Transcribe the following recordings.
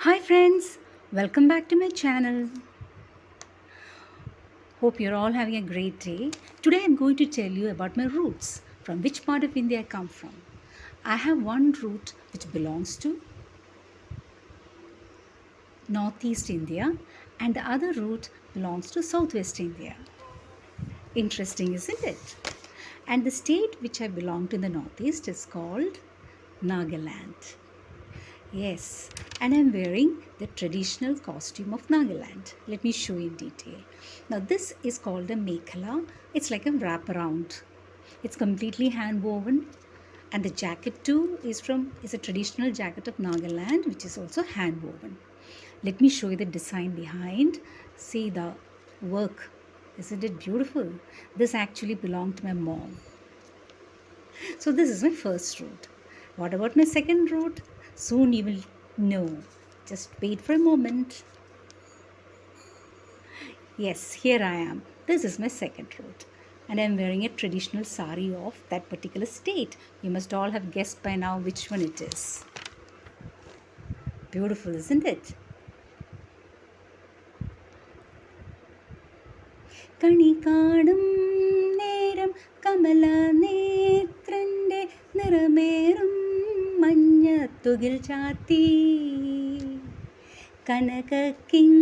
Hi friends, welcome back to my channel. Hope you're all having a great day. Today I'm going to tell you about my roots, from which part of India I come from. I have one root which belongs to Northeast India and the other root belongs to Southwest India. Interesting, isn't it? And the state which I belong to in the Northeast is called Nagaland. Yes, and I'm wearing the traditional costume of Nagaland. Let me show you in detail. Now, this is called a mekhala. It's like a wraparound. It's completely hand woven, and the jacket too is a traditional jacket of Nagaland, which is also hand woven. Let me show you the design behind. See the work. Isn't it beautiful? This actually belonged to my mom. So this is my first route. What about my second route? Soon you will know. Just wait for a moment. Yes, here I am. This is my second route. And I am wearing a traditional sari of that particular state. You must all have guessed by now which one it is. Beautiful, isn't it? കണി കാണും നേരം കമല നേത്രന്റെ നിറമേറും മഞ്ഞത്തുകിൽ ചാത്തി കനകക്കിങ്ങിണി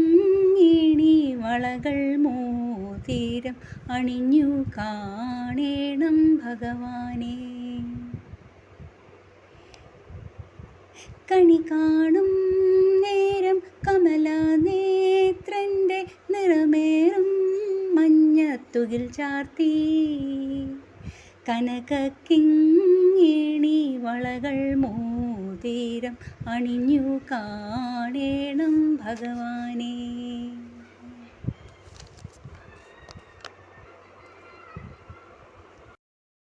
വളകൾ മോതിരം അണിഞ്ഞു കാണേണം ഭഗവാനെ കണി കാണും നേരം കമല നേത്രന്റെ നിറമേറും മഞ്ഞത്തുകിൽ ചാർത്തി കനകക്കിങ്ങിണി വളകൾ മോതിരം അണിഞ്ഞു കാണേണം ഭഗവാനെ